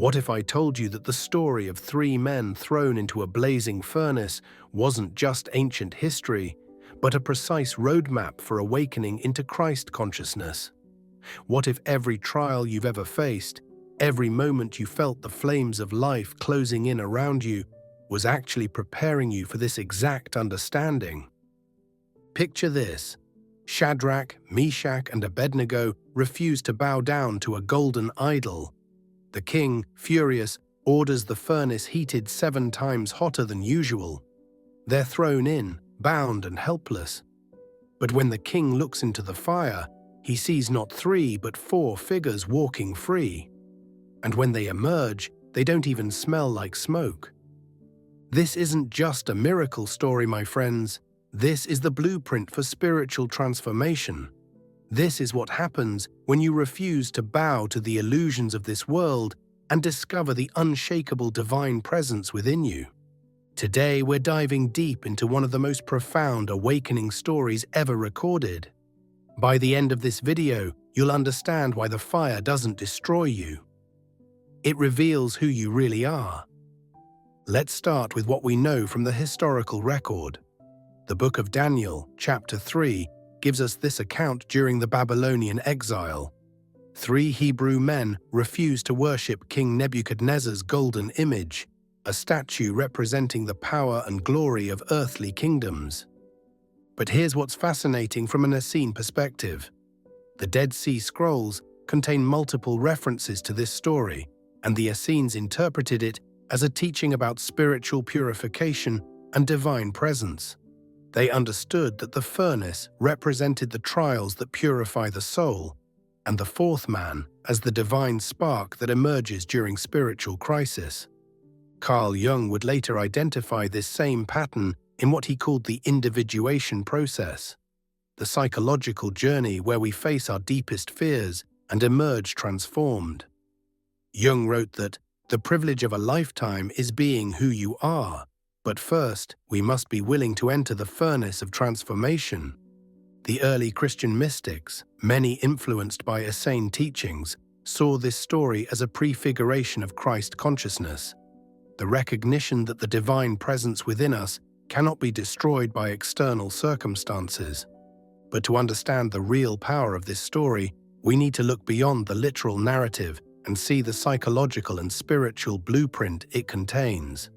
What if I told you that the story of three men thrown into a blazing furnace wasn't just ancient history, but a precise roadmap for awakening into Christ consciousness? What if every trial you've ever faced, every moment you felt the flames of life closing in around you, was actually preparing you for this exact understanding? Picture this. Shadrach, Meshach, and Abednego refuse to bow down to a golden idol. The king, furious, orders the furnace heated 7 times hotter than usual. They're thrown in, bound and helpless. But when the king looks into the fire, he sees not 3 but 4 figures walking free. And when they emerge, they don't even smell like smoke. This isn't just a miracle story, my friends. This is the blueprint for spiritual transformation. This is what happens when you refuse to bow to the illusions of this world and discover the unshakable divine presence within you. Today, we're diving deep into one of the most profound awakening stories ever recorded. By the end of this video, you'll understand why the fire doesn't destroy you. It reveals who you really are. Let's start with what we know from the historical record. The book of Daniel, chapter 3, gives us this account during the Babylonian exile. 3 Hebrew men refused to worship King Nebuchadnezzar's golden image, a statue representing the power and glory of earthly kingdoms. But here's what's fascinating from an Essene perspective. The Dead Sea Scrolls contain multiple references to this story, and the Essenes interpreted it as a teaching about spiritual purification and divine presence. They understood that the furnace represented the trials that purify the soul, and the 4th man as the divine spark that emerges during spiritual crisis. Carl Jung would later identify this same pattern in what he called the individuation process, the psychological journey where we face our deepest fears and emerge transformed. Jung wrote that the privilege of a lifetime is being who you are, but first, we must be willing to enter the furnace of transformation. The early Christian mystics, many influenced by Essene teachings, saw this story as a prefiguration of Christ consciousness, the recognition that the divine presence within us cannot be destroyed by external circumstances. But to understand the real power of this story, we need to look beyond the literal narrative and see the psychological and spiritual blueprint it contains.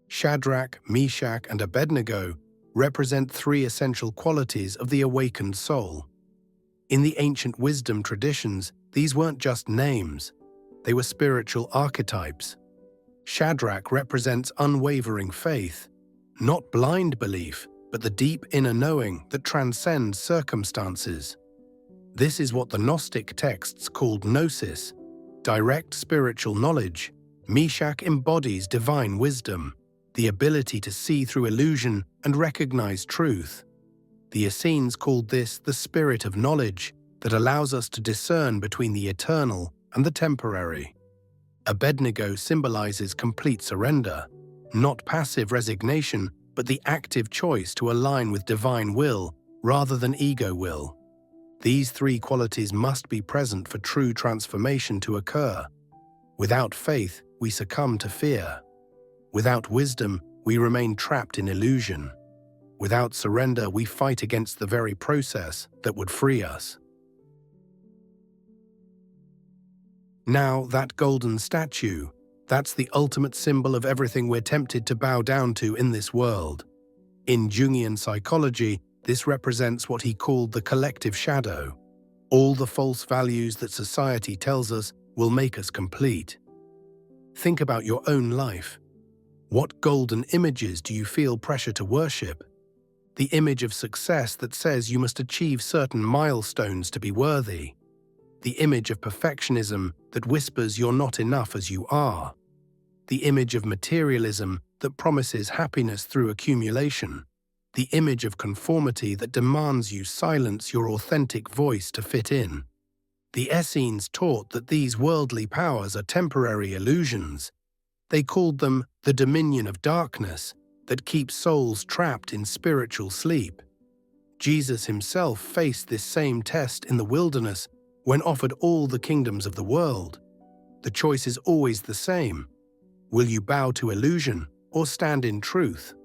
Shadrach, Meshach, and Abednego represent 3 essential qualities of the awakened soul. In the ancient wisdom traditions, these weren't just names, they were spiritual archetypes. Shadrach represents unwavering faith, not blind belief, but the deep inner knowing that transcends circumstances. This is what the Gnostic texts called gnosis, direct spiritual knowledge. Meshach embodies divine wisdom, the ability to see through illusion and recognize truth. The Essenes called this the spirit of knowledge that allows us to discern between the eternal and the temporary. Abednego symbolizes complete surrender, not passive resignation, but the active choice to align with divine will rather than ego will. These 3 qualities must be present for true transformation to occur. Without faith, we succumb to fear. Without wisdom, we remain trapped in illusion. Without surrender, we fight against the very process that would free us. Now, that golden statue, that's the ultimate symbol of everything we're tempted to bow down to in this world. In Jungian psychology, this represents what he called the collective shadow, all the false values that society tells us will make us complete. Think about your own life. What golden images do you feel pressure to worship? The image of success that says you must achieve certain milestones to be worthy. The image of perfectionism that whispers you're not enough as you are. The image of materialism that promises happiness through accumulation. The image of conformity that demands you silence your authentic voice to fit in. The Essenes taught that these worldly powers are temporary illusions. They called them the dominion of darkness that keeps souls trapped in spiritual sleep. Jesus himself faced this same test in the wilderness When offered all the kingdoms of the world, the choice is always the same. Will you bow to illusion or stand in truth?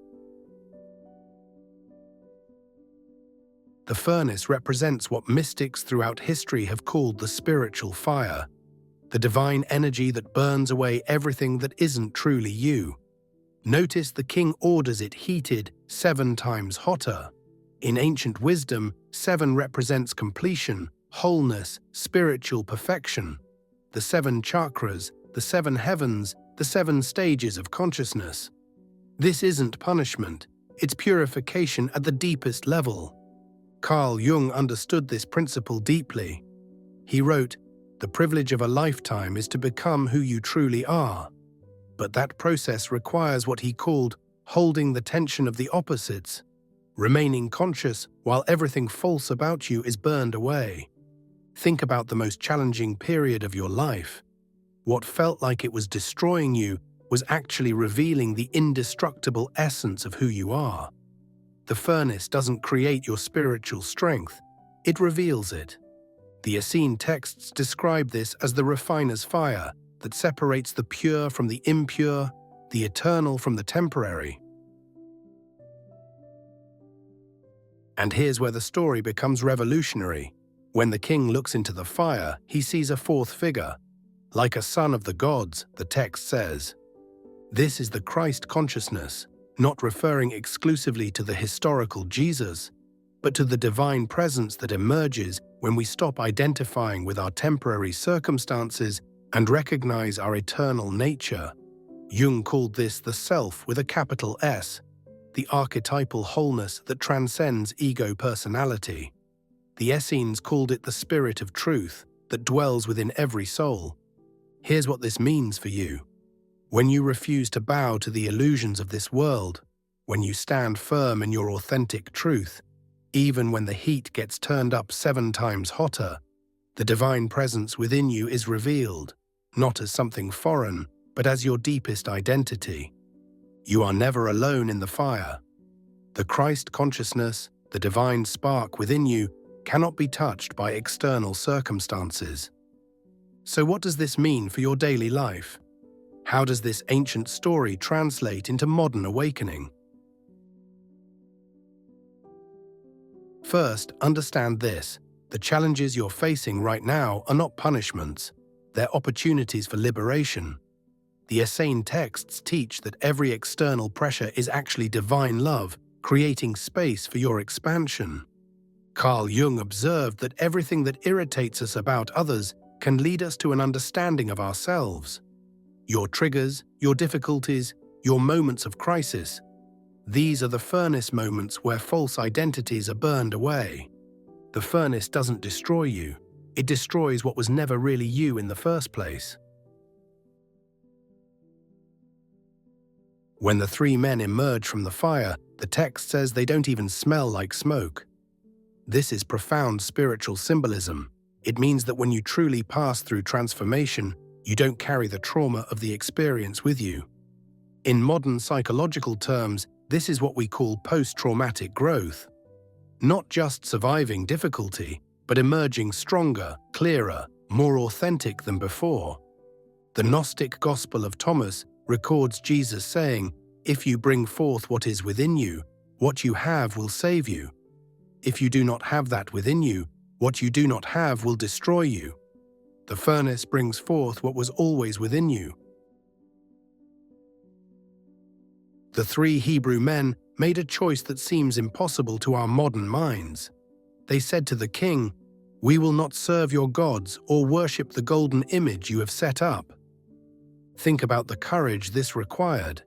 The furnace represents what mystics throughout history have called the spiritual fire, the divine energy that burns away everything that isn't truly you. Notice the king orders it heated 7 times hotter. In ancient wisdom, 7 represents completion, wholeness, spiritual perfection. The 7 chakras, the 7 heavens, the 7 stages of consciousness. This isn't punishment, it's purification at the deepest level. Carl Jung understood this principle deeply. He wrote, "The privilege of a lifetime is to become who you truly are." But that process requires what he called holding the tension of the opposites, remaining conscious while everything false about you is burned away. Think about the most challenging period of your life. What felt like it was destroying you was actually revealing the indestructible essence of who you are. The furnace doesn't create your spiritual strength, it reveals it. The Essene texts describe this as the refiner's fire that separates the pure from the impure, the eternal from the temporary. And here's where the story becomes revolutionary. When the king looks into the fire, he sees a 4th figure. Like a son of the gods, the text says. This is the Christ consciousness, not referring exclusively to the historical Jesus, but to the divine presence that emerges when we stop identifying with our temporary circumstances and recognize our eternal nature. Jung called this the self with a capital S, the archetypal wholeness that transcends ego personality. The Essenes called it the spirit of truth that dwells within every soul. Here's what this means for you. When you refuse to bow to the illusions of this world, when you stand firm in your authentic truth, even when the heat gets turned up 7 times hotter, the divine presence within you is revealed, not as something foreign, but as your deepest identity. You are never alone in the fire. The Christ consciousness, the divine spark within you, cannot be touched by external circumstances. So what does this mean for your daily life? How does this ancient story translate into modern awakening? First, understand this. The challenges you're facing right now are not punishments. They're opportunities for liberation. The Essene texts teach that every external pressure is actually divine love, creating space for your expansion. Carl Jung observed that everything that irritates us about others can lead us to an understanding of ourselves. Your triggers, your difficulties, your moments of crisis, these are the furnace moments where false identities are burned away. The furnace doesn't destroy you, it destroys what was never really you in the first place. When the 3 men emerge from the fire, the text says they don't even smell like smoke. This is profound spiritual symbolism. It means that when you truly pass through transformation, you don't carry the trauma of the experience with you. In modern psychological terms, this is what we call post-traumatic growth. Not just surviving difficulty, but emerging stronger, clearer, more authentic than before. The Gnostic Gospel of Thomas records Jesus saying, "If you bring forth what is within you, what you have will save you. If you do not have that within you, what you do not have will destroy you." The furnace brings forth what was always within you. The 3 Hebrew men made a choice that seems impossible to our modern minds. They said to the king, "We will not serve your gods or worship the golden image you have set up." Think about the courage this required.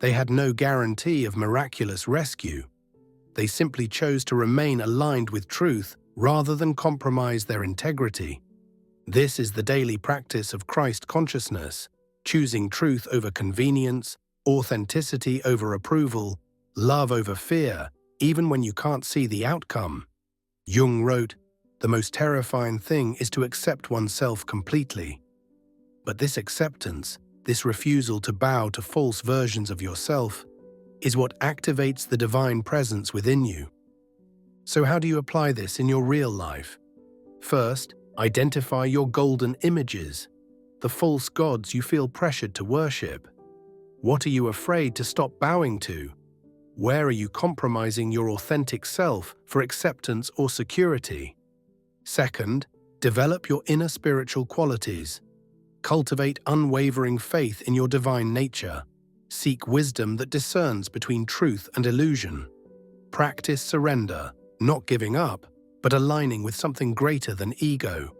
They had no guarantee of miraculous rescue. They simply chose to remain aligned with truth rather than compromise their integrity. This is the daily practice of Christ consciousness, choosing truth over convenience, authenticity over approval, love over fear, even when you can't see the outcome. Jung wrote, "The most terrifying thing is to accept oneself completely." But this acceptance, this refusal to bow to false versions of yourself, is what activates the divine presence within you. So how do you apply this in your real life? First, Identify your golden images, the false gods you feel pressured to worship. What are you afraid to stop bowing to? Where are you compromising your authentic self for acceptance or security? Second, develop your inner spiritual qualities. Cultivate unwavering faith in your divine nature. Seek wisdom that discerns between truth and illusion. Practice surrender, not giving up, but aligning with something greater than ego.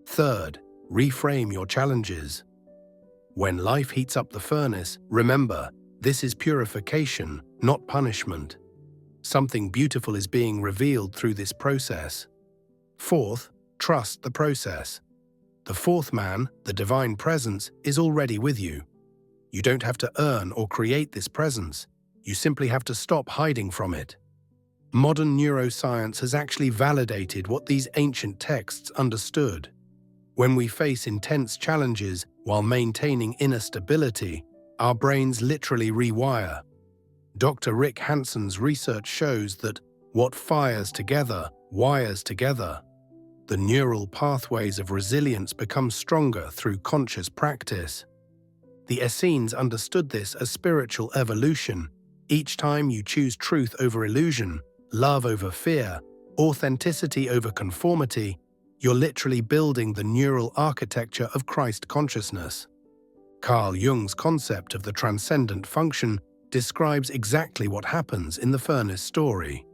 Third, reframe your challenges. When life heats up the furnace, remember, this is purification, not punishment. Something beautiful is being revealed through this process. Fourth, trust the process. The fourth man, the divine presence, is already with you. You don't have to earn or create this presence. You simply have to stop hiding from it. Modern neuroscience has actually validated what these ancient texts understood. When we face intense challenges while maintaining inner stability, our brains literally rewire. Dr. Rick Hanson's research shows that what fires together, wires together. The neural pathways of resilience become stronger through conscious practice. The Essenes understood this as spiritual evolution. Each time you choose truth over illusion, love over fear, authenticity over conformity, you're literally building the neural architecture of Christ consciousness. Carl Jung's concept of the transcendent function describes exactly what happens in the furnace story.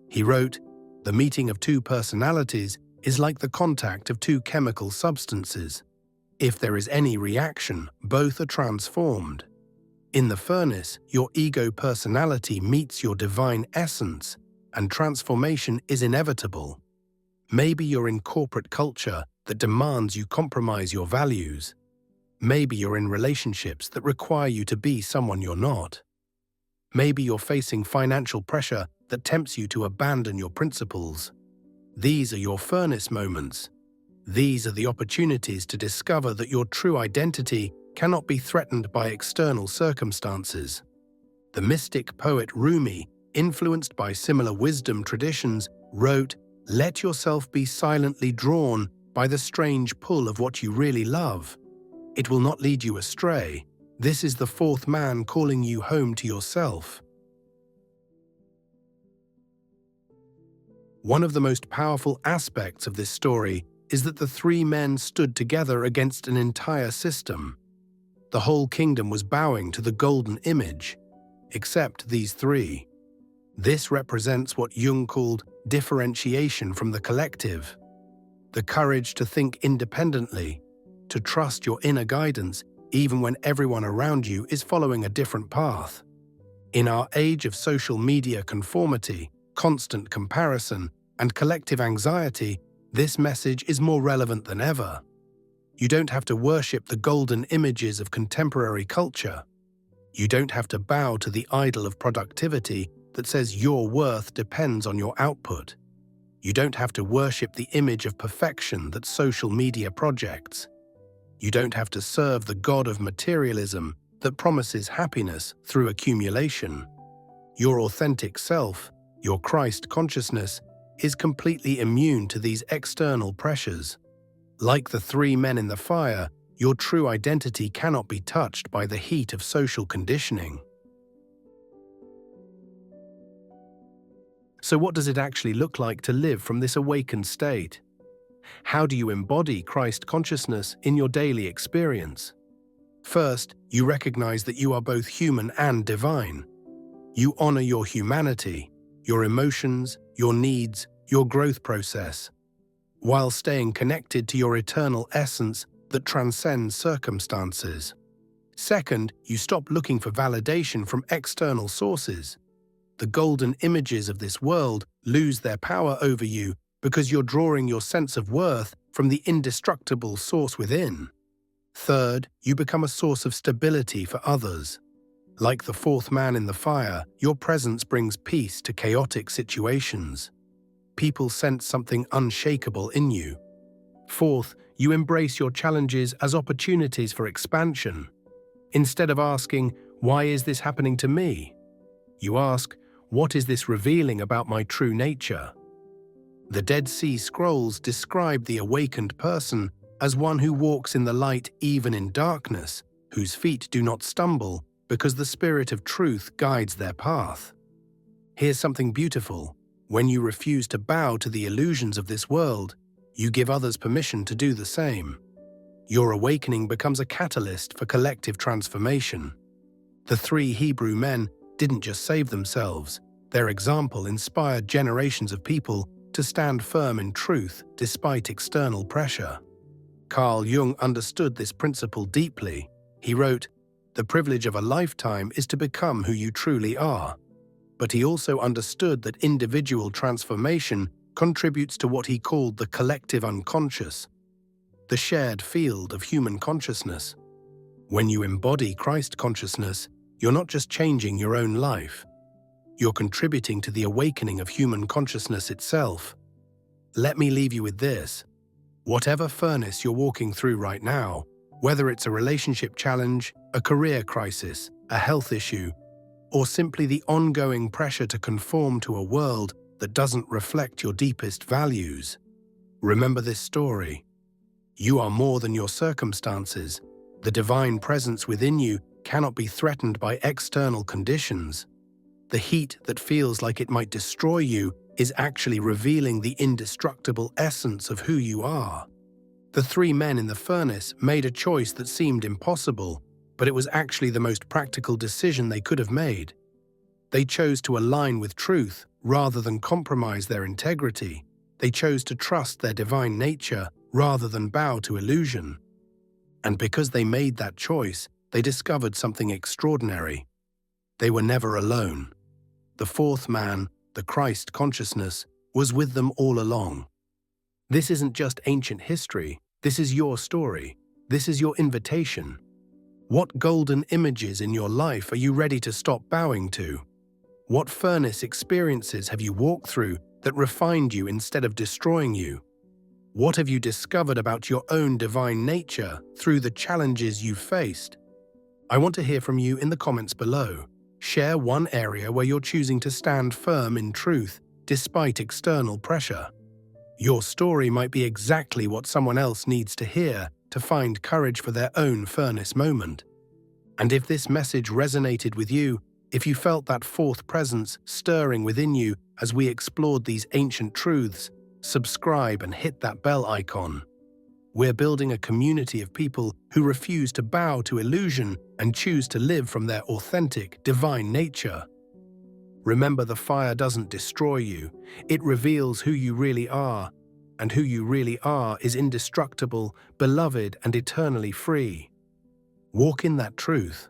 He wrote, "The meeting of two personalities is like the contact of two chemical substances. If there is any reaction, both are transformed. In the furnace, your ego personality meets your divine essence, and transformation is inevitable. Maybe you're in corporate culture that demands you compromise your values. Maybe you're in relationships that require you to be someone you're not. Maybe you're facing financial pressure that tempts you to abandon your principles. These are your furnace moments. These are the opportunities to discover that your true identity cannot be threatened by external circumstances." The mystic poet Rumi, influenced by similar wisdom traditions, wrote, "Let yourself be silently drawn by the strange pull of what you really love. It will not lead you astray. This is the fourth man calling you home to yourself." One of the most powerful aspects of this story is that the three men stood together against an entire system. The whole kingdom was bowing to the golden image, except these three. This represents what Jung called differentiation from the collective. The courage to think independently, to trust your inner guidance even when everyone around you is following a different path. In our age of social media conformity, constant comparison, and collective anxiety, this message is more relevant than ever. You don't have to worship the golden images of contemporary culture. You don't have to bow to the idol of productivity that says your worth depends on your output. You don't have to worship the image of perfection that social media projects. You don't have to serve the god of materialism that promises happiness through accumulation. Your authentic self, your Christ consciousness, is completely immune to these external pressures. Like the three men in the fire, your true identity cannot be touched by the heat of social conditioning. So what does it actually look like to live from this awakened state? How do you embody Christ consciousness in your daily experience? First, you recognize that you are both human and divine. You honor your humanity, your emotions, your needs, your growth process, while staying connected to your eternal essence that transcends circumstances. Second, you stop looking for validation from external sources. The golden images of this world lose their power over you because you're drawing your sense of worth from the indestructible source within. Third, you become a source of stability for others. Like the fourth man in the fire, your presence brings peace to chaotic situations. People sense something unshakable in you. Fourth, you embrace your challenges as opportunities for expansion. Instead of asking, "Why is this happening to me?" you ask, "What is this revealing about my true nature?" The Dead Sea Scrolls describe the awakened person as one who walks in the light even in darkness, whose feet do not stumble because the Spirit of truth guides their path. Here's something beautiful. When you refuse to bow to the illusions of this world, you give others permission to do the same. Your awakening becomes a catalyst for collective transformation. The three Hebrew men didn't just save themselves. Their example inspired generations of people to stand firm in truth despite external pressure. Carl Jung understood this principle deeply. He wrote, "The privilege of a lifetime is to become who you truly are." But he also understood that individual transformation contributes to what he called the collective unconscious, the shared field of human consciousness. When you embody Christ consciousness, you're not just changing your own life. You're contributing to the awakening of human consciousness itself. Let me leave you with this. Whatever furnace you're walking through right now, whether it's a relationship challenge, a career crisis, a health issue, or simply the ongoing pressure to conform to a world that doesn't reflect your deepest values, remember this story. You are more than your circumstances. The divine presence within you cannot be threatened by external conditions. The heat that feels like it might destroy you is actually revealing the indestructible essence of who you are. The three men in the furnace made a choice that seemed impossible, but it was actually the most practical decision they could have made. They chose to align with truth rather than compromise their integrity. They chose to trust their divine nature rather than bow to illusion. And because they made that choice, they discovered something extraordinary. They were never alone. The fourth man, the Christ consciousness, was with them all along. This isn't just ancient history. This is your story. This is your invitation. What golden images in your life are you ready to stop bowing to? What furnace experiences have you walked through that refined you instead of destroying you? What have you discovered about your own divine nature through the challenges you've faced? I want to hear from you in the comments below. Share one area where you're choosing to stand firm in truth despite external pressure. Your story might be exactly what someone else needs to hear to find courage for their own furnace moment. And if this message resonated with you, if you felt that fourth presence stirring within you as we explored these ancient truths, subscribe and hit that bell icon. We're building a community of people who refuse to bow to illusion and choose to live from their authentic, divine nature. Remember, the fire doesn't destroy you. It reveals who you really are, and who you really are is indestructible, beloved, and eternally free. Walk in that truth,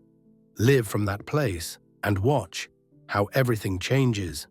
live from that place, and watch how everything changes.